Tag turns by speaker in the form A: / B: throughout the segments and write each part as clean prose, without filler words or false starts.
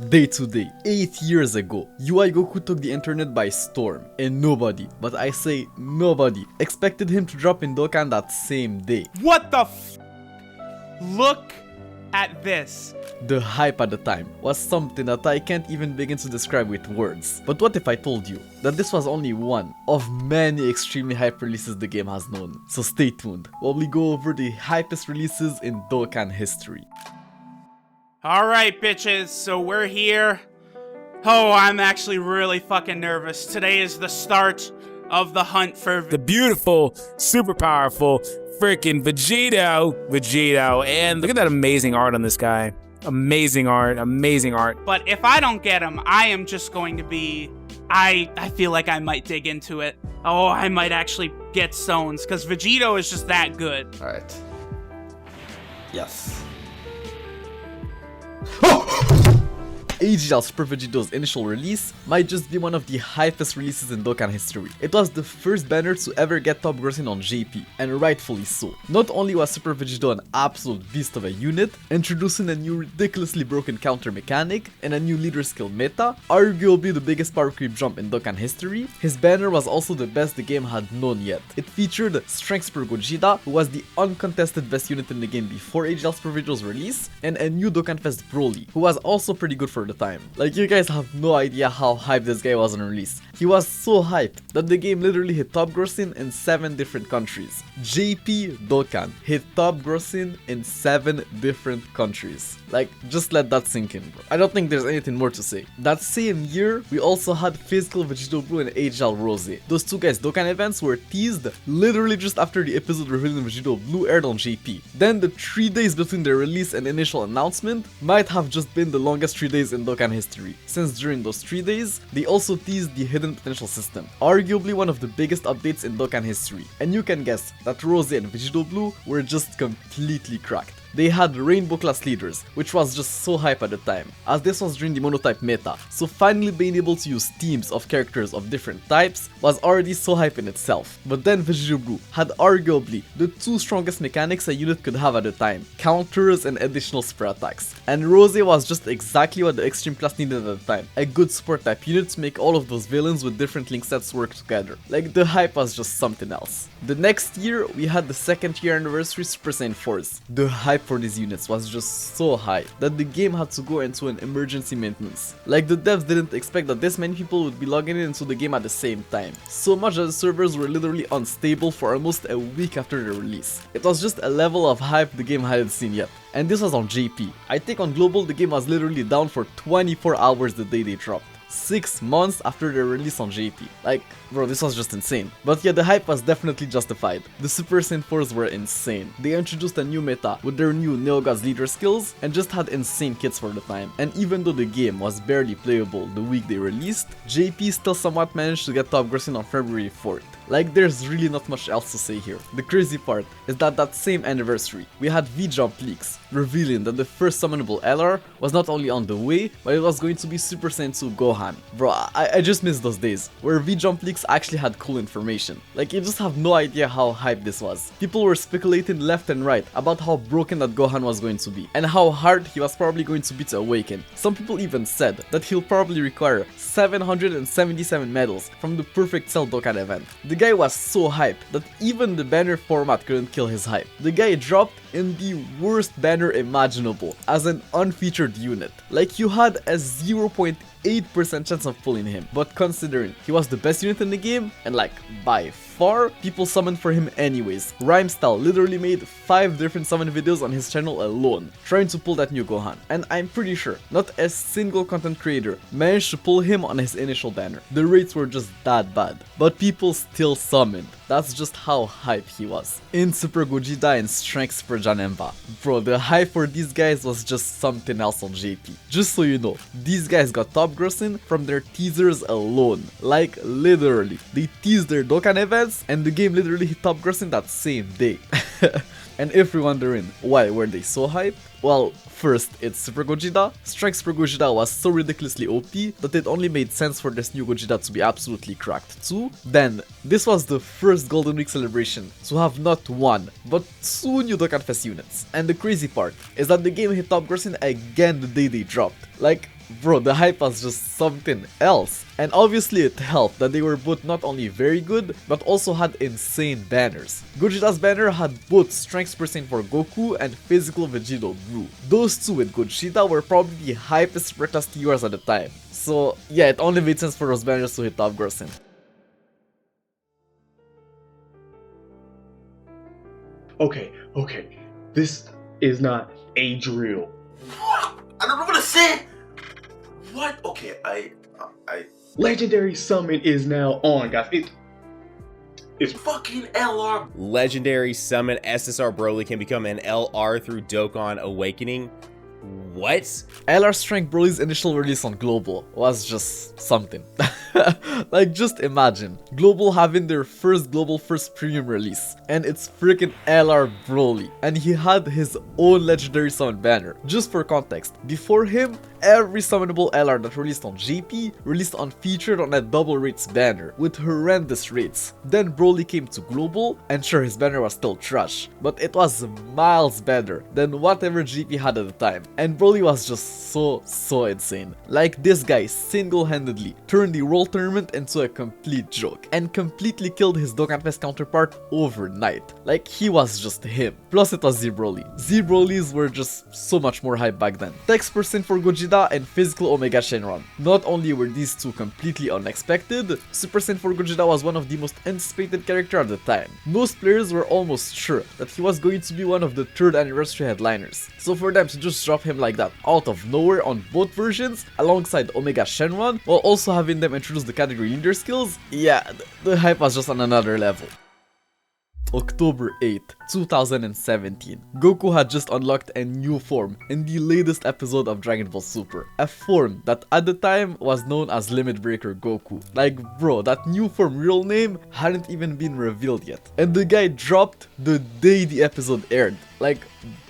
A: Day to day, 8 years ago, UI Goku took the internet by storm, and nobody, but I say nobody, expected him to drop in Dokkan that same day.
B: What the f? Look at this.
A: The hype at the time was something that I can't even begin to describe with words. But what if I told you that this was only one of many extremely hype releases the game has known? So stay tuned while we go over the hypest releases in Dokkan history.
B: Alright, bitches, so we're here. Oh, I'm actually really fucking nervous. Today is the start of the hunt for
C: the beautiful, super powerful, freaking Vegito, and look at that amazing art on this guy. Amazing art, amazing art.
B: But if I don't get him, I am just going to be... I feel like I might dig into it. Oh, I might actually get stones, because Vegito is just that good.
A: Alright. Yes. AGL Super Vegito's initial release might just be one of the hypest releases in Dokkan history. It was the first banner to ever get top grossing on JP, and rightfully so. Not only was Super Vegito an absolute beast of a unit, introducing a new ridiculously broken counter mechanic and a new leader skill meta, arguably the biggest power creep jump in Dokkan history, his banner was also the best the game had known yet. It featured Strength Super Gogeta, who was the uncontested best unit in the game before AGL Super Vegito's release, and a new Dokkan Fest Broly, who was also pretty good for the time. Like, you guys have no idea how hyped this guy was on release. He was so hyped that the game literally hit top grossing in 7 different countries. JP Dokkan hit top grossing in 7 different countries. Like, just let that sink in, bro. I don't think there's anything more to say. That same year, we also had Physical Vegito Blue and AGL Rose. Those two guys' Dokkan events were teased literally just after the episode revealing Vegito Blue aired on JP. Then the 3 days between their release and initial announcement might have just been the longest 3 days in Dokkan history, since during those 3 days, they also teased the Hidden Potential system, arguably one of the biggest updates in Dokkan history. And you can guess that Rose and Vegito Blue were just completely cracked. They had Rainbow class leaders, which was just so hype at the time, as this was during the monotype meta, so finally being able to use teams of characters of different types was already so hype in itself. But then Vegito Blue had arguably the 2 strongest mechanics a unit could have at the time, counters and additional super attacks. And Rose was just exactly what the extreme class needed at the time, a good support type unit to make all of those villains with different link sets work together. Like, the hype was just something else. The next year, we had the 2nd year anniversary Super Saiyan 4s. The hype for these units was just so high that the game had to go into an emergency maintenance. Like, the devs didn't expect that this many people would be logging into the game at the same time. So much that the servers were literally unstable for almost a week after the release. It was just a level of hype the game hadn't seen yet. And this was on JP. I think on global the game was literally down for 24 hours the day they dropped. 6 months after their release on JP. Like, bro, this was just insane. But yeah, the hype was definitely justified. The Super Saiyan 4s were insane. They introduced a new meta with their new Neo Gods leader skills and just had insane kits for the time. And even though the game was barely playable the week they released, JP still somewhat managed to get top grossing on February 4th. Like, there's really not much else to say here. The crazy part is that same anniversary, we had V-Jump leaks, revealing that the first summonable LR was not only on the way, but it was going to be Super Saiyan 2 Gohan. Bro, I just miss those days, where V-Jump leaks actually had cool information. Like, you just have no idea how hyped this was. People were speculating left and right about how broken that Gohan was going to be, and how hard he was probably going to be to awaken. Some people even said that he'll probably require 777 medals from the Perfect Cell Dokkan event. The guy was so hyped that even the banner format couldn't kill his hype. The guy dropped in the worst banner imaginable as an unfeatured unit. Like, you had a 0.8% chance of pulling him, but considering he was the best unit in the game, and like by far, people summoned for him anyways. Rhymestyle literally made 5 different summon videos on his channel alone, trying to pull that new Gohan, and I'm pretty sure not a single content creator managed to pull him on his initial banner. The rates were just that bad, but people still summoned. That's just how hype he was. In Super Gogeta and Strength Super Janemba. Bro, the hype for these guys was just something else on JP. Just so you know, these guys got top grossing from their teasers alone. Like, literally. They teased their Dokkan events and the game literally hit top grossing that same day. And if you're wondering why were they so hyped, well, first, it's Super Gogeta. Strength Super Gogeta was so ridiculously OP that it only made sense for this new Gogeta to be absolutely cracked too. Then, this was the first Golden Week celebration to have not 1, but 2 new Dokkan Fest units. And the crazy part is that the game hit top grossing again the day they dropped. Like, bro, the hype was just something else. And obviously it helped that they were both not only very good, but also had insane banners. Gogeta's banner had both Strength Percent for Goku and Physical Vegito Blue. Those two with Gogeta were probably the hypest superclass TURs at the time. So yeah, it only made sense for those banners to hit top grossing.
D: Okay, this is not a drill.
E: What? I don't know what I said. What? Okay, I.
D: Legendary Summon is now on, guys. It's
E: Fucking LR.
F: Legendary Summon SSR Broly can become an LR through Dokkan Awakening. What?
A: LR Strength Broly's initial release on Global was just something. Like, just imagine Global having their first premium release, and it's freaking LR Broly, and he had his own legendary summon banner. Just for context, before him, every summonable LR that released on JP released unfeatured on that double rates banner with horrendous rates. Then Broly came to Global, and sure, his banner was still trash, but it was miles better than whatever JP had at the time. And Broly was just so insane. Like, this guy single-handedly turned the World Tournament into a complete joke and completely killed his Dokkan Fest counterpart overnight. Like, he was just him. Plus it was Z Broly. Z Brolys were just so much more hype back then. Text percent for Gogeta and physical Omega Shenron. Not only were these two completely unexpected, Super Saiyan for Gogeta was one of the most anticipated characters at the time. Most players were almost sure that he was going to be one of the 3rd anniversary headliners. So for them to just drop him like that out of nowhere on both versions alongside Omega Shenron while also having them introduce the category leader skills, yeah, the hype was just on another level. October 8, 2017. Goku had just unlocked a new form in the latest episode of Dragon Ball Super. A form that at the time was known as Limit Breaker Goku. Like, bro, that new form real name hadn't even been revealed yet. And the guy dropped the day the episode aired. Like,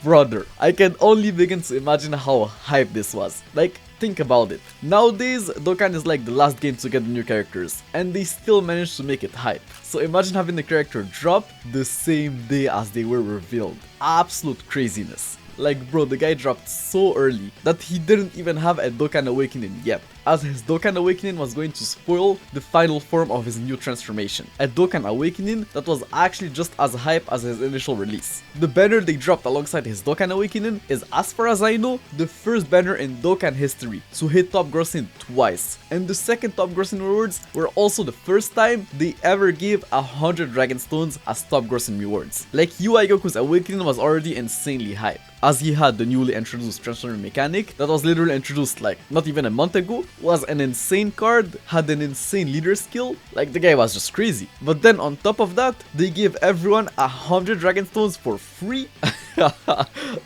A: brother, I can only begin to imagine how hype this was. Like, think about it. Nowadays, Dokkan is like the last game to get the new characters, and they still managed to make it hype. So imagine having the character drop the same day as they were revealed. Absolute craziness. Like, bro, the guy dropped so early that he didn't even have a Dokkan Awakening yet, as his Dokkan Awakening was going to spoil the final form of his new transformation. A Dokkan Awakening that was actually just as hype as his initial release. The banner they dropped alongside his Dokkan Awakening is, as far as I know, the first banner in Dokkan history to hit top grossing twice. And the second top grossing rewards were also the first time they ever gave 100 Dragon Stones as top grossing rewards. Like, UI Goku's Awakening was already insanely hype, as he had the newly introduced transforming mechanic that was literally introduced like not even a month ago, was an insane card, had an insane leader skill, like the guy was just crazy. But then on top of that, they gave everyone 100 Dragon Stones for free.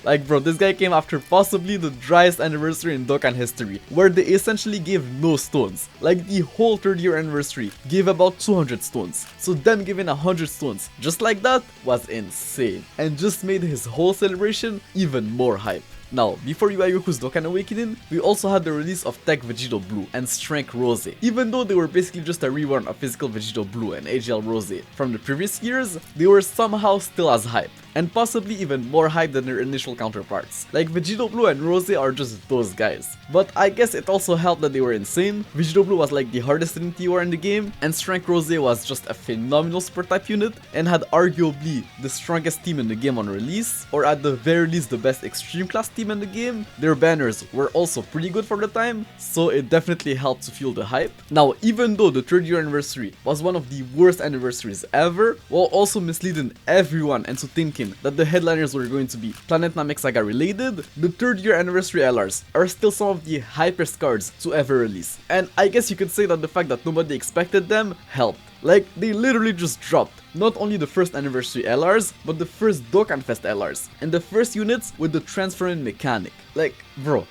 A: Like, bro, this guy came after possibly the driest anniversary in Dokkan history, where they essentially gave no stones. Like, the whole 3rd year anniversary gave about 200 stones. So them giving 100 stones just like that was insane, and just made his whole celebration even more hype. Now, before UI Goku's Dokkan Awakening, we also had the release of Tech Vegito Blue and Strength Rose. Even though they were basically just a reborn of Physical Vegito Blue and AGL Rose from the previous years, they were somehow still as hype, and possibly even more hype than their initial counterparts. Like, Vegito Blue and Rose are just those guys. But I guess it also helped that they were insane. Vegito Blue was like the hardest hitting TUR in the game, and Strength Rose was just a phenomenal super type unit and had arguably the strongest team in the game on release, or at the very least the best extreme class team in the game. Their banners were also pretty good for the time, so it definitely helped to fuel the hype. Now, even though the 3rd year anniversary was one of the worst anniversaries ever, while also misleading everyone into thinking that the headliners were going to be Planet Namek Saga related, the 3rd year anniversary LRs are still some of the hypest cards to ever release. And I guess you could say that the fact that nobody expected them helped. Like, they literally just dropped not only the first anniversary LRs, but the first Dokkan Fest LRs, and the first units with the transferring mechanic. Like, bro,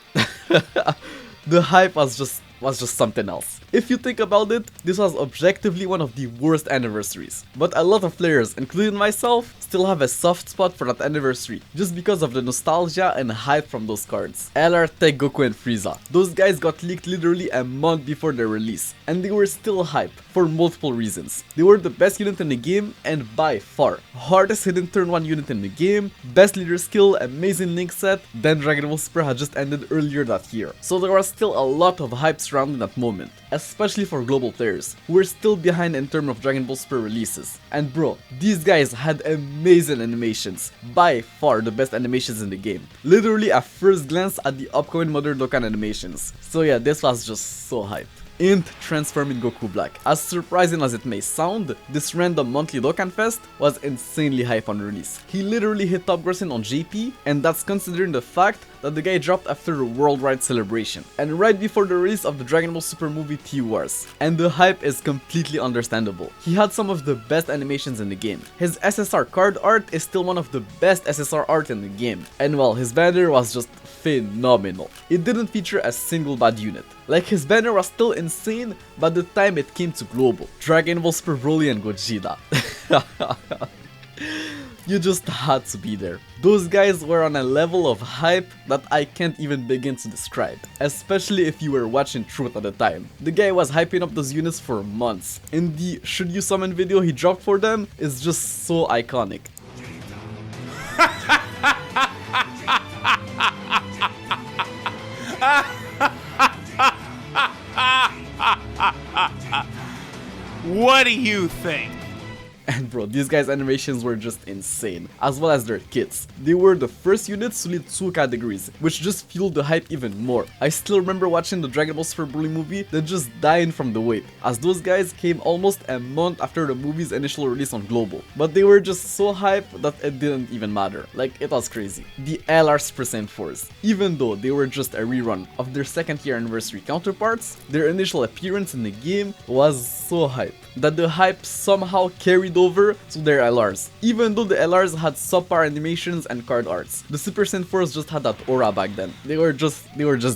A: the hype was just was just something else. If you think about it, this was objectively one of the worst anniversaries, but a lot of players, including myself, still have a soft spot for that anniversary, just because of the nostalgia and hype from those cards. LR Tech Goku and Frieza. Those guys got leaked literally a month before their release, and they were still hype for multiple reasons. They were the best unit in the game, and by far, hardest hidden turn 1 unit in the game, best leader skill, amazing link set, then Dragon Ball Super had just ended earlier that year. So there was still a lot of hype surrounding that moment, especially for global players, who were still behind in terms of Dragon Ball Super releases. And bro, these guys had amazing animations, by far the best animations in the game. Literally a first glance at the upcoming Mother Dokkan animations. So yeah, this was just so hype. Int transforming Goku Black. As surprising as it may sound, this random monthly Dokkan Fest was insanely hype on release. He literally hit top grossing on JP, and that's considering the fact that the guy dropped after a worldwide celebration, and right before the release of the Dragon Ball Super movie T-Wars. And the hype is completely understandable. He had some of the best animations in the game. His SSR card art is still one of the best SSR art in the game, and well, his banner was just phenomenal. It didn't feature a single bad unit. Like, his banner was still insane by the time it came to global. Dragon Ball Super Broly and Gogeta. You just had to be there. Those guys were on a level of hype that I can't even begin to describe, especially if you were watching Truth at the time. The guy was hyping up those units for months, and the should you summon video he dropped for them is just so iconic.
B: What do you think?
A: And bro, these guys' animations were just insane, as well as their kits. They were the first units to lead 2 categories, which just fueled the hype even more. I still remember watching the Dragon Ball Super Broly movie, then just dying from the wait, as those guys came almost a month after the movie's initial release on global. But they were just so hyped that it didn't even matter. Like, it was crazy. The LR's Percent Force, even though they were just a rerun of their 2nd year anniversary counterparts, their initial appearance in the game was so hype that the hype somehow carried over to their LRs, even though the LRs had subpar animations and card arts. The Super Saiyan 4s just had that aura back then. They were just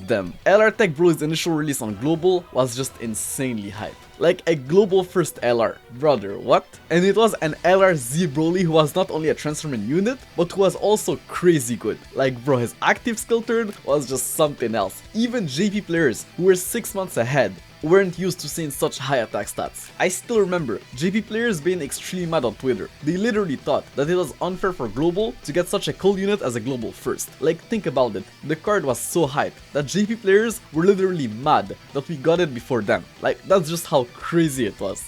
A: them. LR Tech Broly's initial release on global was just insanely hype. Like a global first LR. Brother, what? And it was an LR Z Broly who was not only a transforming unit, but who was also crazy good. Like bro, his active skill turn was just something else. Even JP players who were 6 months ahead weren't used to seeing such high attack stats. I still remember JP players being extremely mad on Twitter. They literally thought that it was unfair for global to get such a cool unit as a global first. Like, think about it, the card was so hyped that JP players were literally mad that we got it before them. Like, that's just how crazy it was.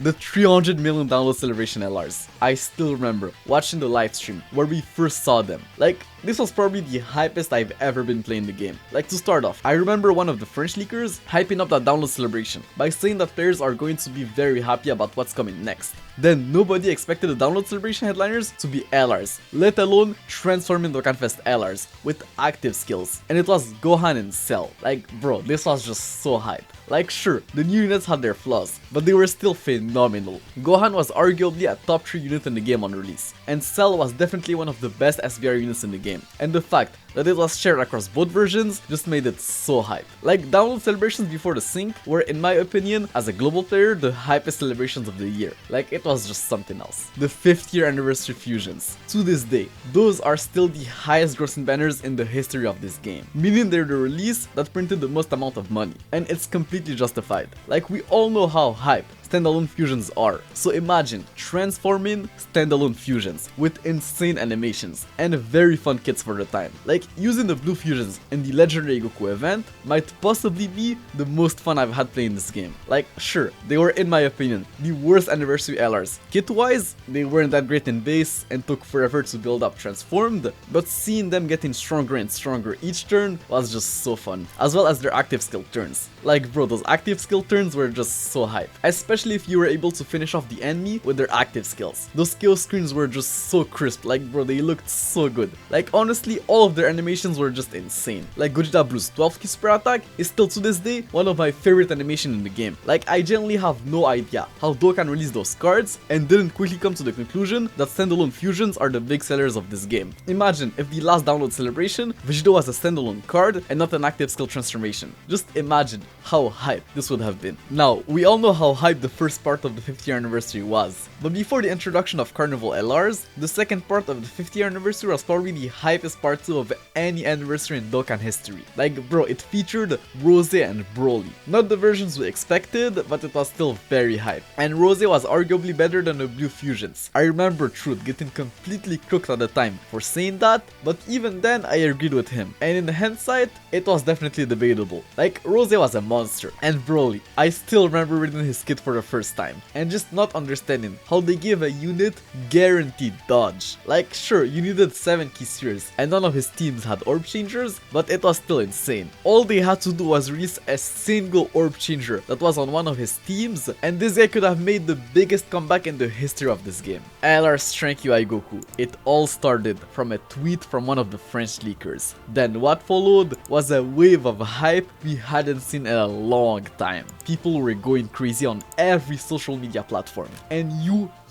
A: The 300 million download celebration LRs. I still remember watching the live stream where we first saw them. Like, this was probably the hypest I've ever been playing the game. Like, to start off, I remember one of the French leakers hyping up that download celebration by saying that players are going to be very happy about what's coming next. Then nobody expected the download celebration headliners to be LRs, let alone transforming Dokkan Fest LRs with active skills. And it was Gohan and Cell. Like bro, this was just so hype. Like sure, the new units had their flaws, but they were still phenomenal. Gohan was arguably a top 3 unit in the game on release, and Cell was definitely one of the best SBR units in the game. And the fact that it was shared across both versions just made it so hype. Like, download celebrations before the sync were, in my opinion, as a global player, the hypest celebrations of the year. Like, it was just something else. The 5th year anniversary fusions. To this day, those are still the highest grossing banners in the history of this game, meaning they're the release that printed the most amount of money, and it's completely justified. Like, we all know how hype standalone fusions are, so imagine transforming standalone fusions with insane animations and very fun kits for the time. Like, using the blue fusions in the legendary Goku event might possibly be the most fun I've had playing this game. Like, sure, they were, in my opinion, the worst anniversary LRs. Kit wise, they weren't that great in base and took forever to build up transformed, but seeing them getting stronger and stronger each turn was just so fun, as well as their active skill turns. Like bro, those active skill turns were just so hype, especially if you were able to finish off the enemy with their active skills. Those skill screens were just so crisp, like bro, they looked so good. Like honestly, all of their animations were just insane. Like Gogeta Blue's 12 key super attack is still to this day one of my favorite animations in the game. Like I genuinely have no idea how Dokkan released those cards and didn't quickly come to the conclusion that standalone fusions are the big sellers of this game. Imagine if the last download celebration, Vegito was a standalone card and not an active skill transformation. Just imagine how hype this would have been. Now, we all know how hype the first part of the 50th year anniversary was, but before the introduction of Carnival LRs, the second part of the 50th year anniversary was probably the hypest part 2 of any anniversary in Dokkan history. Like bro, it featured Rose and Broly. Not the versions we expected, but it was still very hype. And Rose was arguably better than the blue fusions. I remember Truth getting completely cooked at the time for saying that, but even then I agreed with him. And in hindsight, it was definitely debatable. Like Rose was a monster, and Broly, I still remember reading his kit for the first time and just not understanding how they gave a unit guaranteed dodge. Like sure, you needed 7 key spheres and none of his teams had orb changers, but it was still insane. All they had to do was release a single orb changer that was on one of his teams, and this guy could have made the biggest comeback in the history of this game. LR Strength UI Goku. It all started from a tweet from one of the French leakers. Then what followed was a wave of hype we hadn't seen in a long time. People were going crazy on every social media platform, and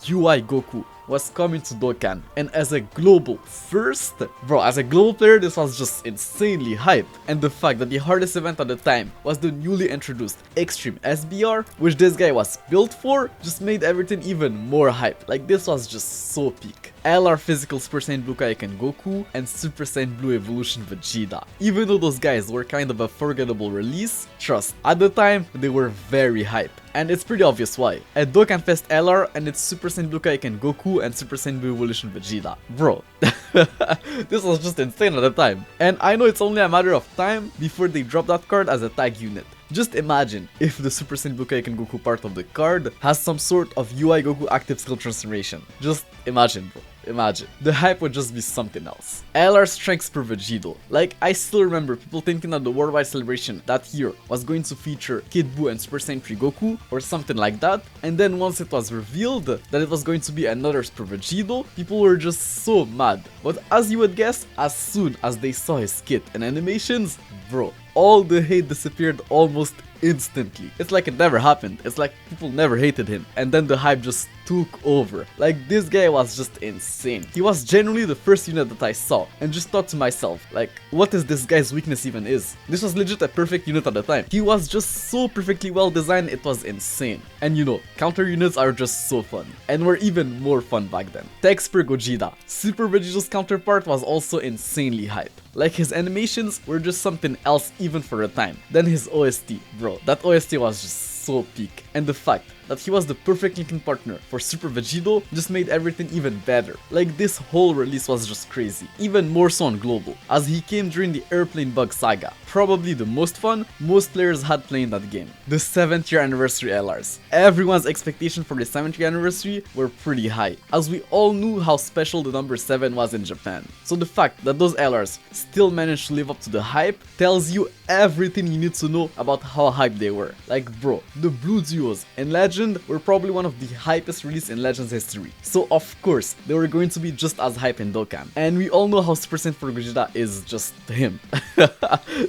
A: UI Goku was coming to Dokkan, and as a global first, bro, as a global player, this was just insanely hype. And the fact that the hardest event at the time was the newly introduced Extreme SBR, which this guy was built for, just made everything even more hype. Like this was just so peak. LR Physical Super Saiyan Blue Kaioken Goku and Super Saiyan Blue Evolution Vegeta. Even though those guys were kind of a forgettable release, trust, at the time they were very hype. And it's pretty obvious why. At Dokkan Fest LR and its Super Saiyan Blue Kaioken Goku and Super Saiyan Blue Evolution Vegeta. Bro, this was just insane at the time. And I know it's only a matter of time before they drop that card as a tag unit. Just imagine if the Super Saiyan Blue Kaioken Goku part of the card has some sort of UI Goku active skill transformation. Just imagine, bro. Imagine. The hype would just be something else. LR Strengths per Vegito. Like, I still remember people thinking that the worldwide celebration that year was going to feature Kid Buu and Super Saiyan 3 Goku or something like that, and then once it was revealed that it was going to be another Super Vegito, people were just so mad. But as you would guess, as soon as they saw his kit and animations, bro, all the hate disappeared almost instantly. It's like it never happened. It's like people never hated him, and then the hype just took over. Like this guy was just insane. He was genuinely the first unit that I saw and just thought to myself, like, what is this guy's weakness even is? This was legit a perfect unit at the time. He was just so perfectly well designed, it was insane. And you know, counter units are just so fun, and were even more fun back then. Text per Gogeta. Super Vegito's counterpart was also insanely hype. Like his animations were just something else even for the time. Then his OST, bro, that OST was just so peak. And the fact that he was the perfect linking partner for Super Vegito just made everything even better. Like this whole release was just crazy, even more so on global, as he came during the airplane bug saga, probably the most fun most players had playing that game. The 7th year anniversary LRs. Everyone's expectation for the 7th year anniversary were pretty high, as we all knew how special the number 7 was in Japan. So the fact that those LRs still managed to live up to the hype tells you everything you need to know about how hyped they were. Like bro, the blue duos and Legend were probably one of the hypest releases in Legends history, so of course they were going to be just as hype in Dokkan. And we all know how Super Saiyan for Gogeta is just him.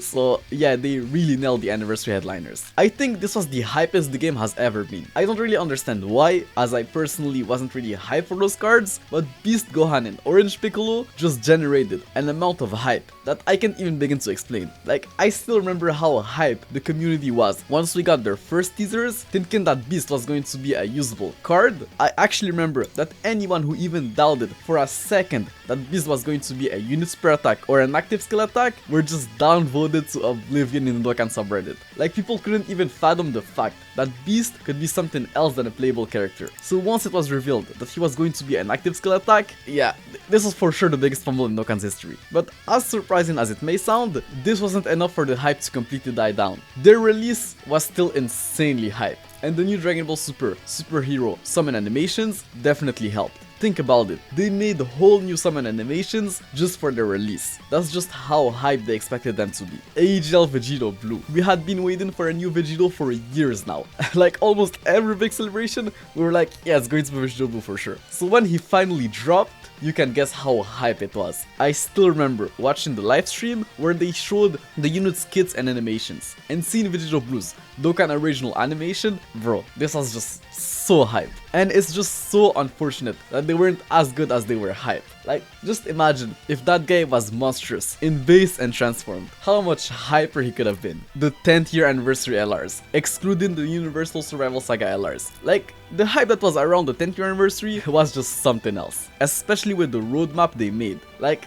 A: So yeah, they really nailed the anniversary headliners. I think this was the hypest the game has ever been. I don't really understand why, as I personally wasn't really hyped for those cards, but Beast Gohan and Orange Piccolo just generated an amount of hype that I can't even begin to explain. Like, I still remember how hyped the community was once we got their first teasers, thinking that Beast was going to be a usable card. I actually remember that anyone who even doubted for a second that Beast was going to be a unit super attack or an active skill attack were just downvoted to oblivion in the Dokkan subreddit. Like, people couldn't even fathom the fact that Beast could be something else than a playable character. So once it was revealed that he was going to be an active skill attack, yeah, this was for sure the biggest fumble in Dokkan's history. But as surprising as it may sound, this wasn't enough for the hype to completely die down. Their release was still insanely hype, and the new Dragon Ball Super superhero summon animations definitely helped. Think about it, they made whole new summon animations just for their release. That's just how hyped they expected them to be. AGL Vegito Blue. We had been waiting for a new Vegito for years now. Like almost every big celebration, we were like, yeah, it's going to be Vegito Blue for sure. So when he finally dropped, you can guess how hype it was. I still remember watching the live stream where they showed the unit's kits and animations, and seeing Vegito Blue's Dokkan original animation. Bro, this was just so hype. And it's just so unfortunate that they weren't as good as they were hype. Like, just imagine if that guy was monstrous in base and transformed, how much hyper he could have been. The 10th year anniversary LRs, excluding the Universal Survival Saga LRs. Like, the hype that was around the 10th year anniversary was just something else, especially with the roadmap they made. Like,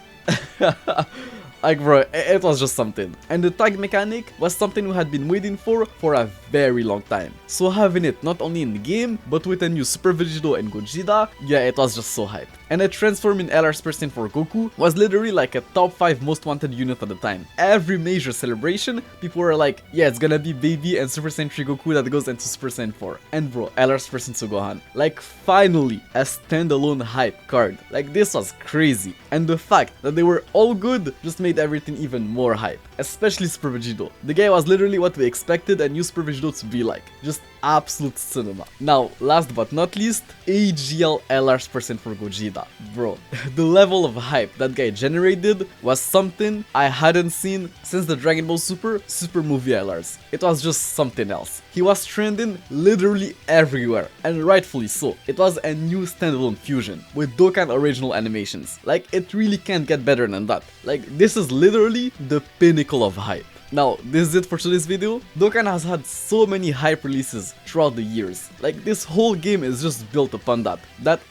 A: like bro, it was just something. And the tag mechanic was something we had been waiting for a very long time. So having it not only in the game, but with a new Super Vegito and Gogeta, yeah, it was just so hype. And a transforming LR's person for Goku was literally like a top 5 most wanted unit at the time. Every major celebration, people were like, yeah, it's gonna be Baby and Super Saiyan 3 Goku that goes into Super Saiyan 4. And bro, LR's person to Gohan. Like, finally, a standalone hype card. Like, this was crazy. And the fact that they were all good just made everything even more hype. Especially Super Vegito. The guy was literally what we expected a new Super Vegito to be like. Just absolute cinema. Now, last but not least, AGL LR's person for Gogeta. Bro, the level of hype that guy generated was something I hadn't seen since the Dragon Ball Super movie LRs. It was just something else. He was trending literally everywhere, and rightfully so. It was a new standalone fusion with Dokkan original animations. Like, it really can't get better than that. Like, this is literally the pinnacle of hype. Now, this is it for today's video. Dokkan has had so many hype releases throughout the years. Like, this whole game is just built upon that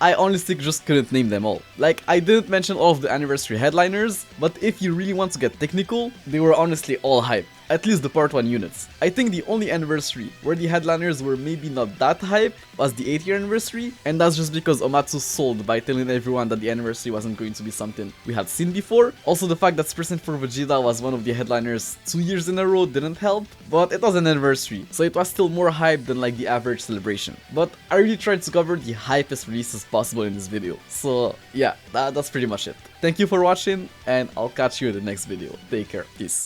A: I honestly just couldn't name them all. Like, I didn't mention all of the anniversary headliners, but if you really want to get technical, they were honestly all hype. At least the part 1 units. I think the only anniversary where the headliners were maybe not that hype was the 8th year anniversary, and that's just because Omatsu sold by telling everyone that the anniversary wasn't going to be something we had seen before. Also, the fact that Percent for Vegeta was one of the headliners 2 years in a row didn't help, but it was an anniversary, so it was still more hype than like the average celebration. But I really tried to cover the hypest releases possible in this video, so yeah, that's pretty much it. Thank you for watching, and I'll catch you in the next video. Take care, peace.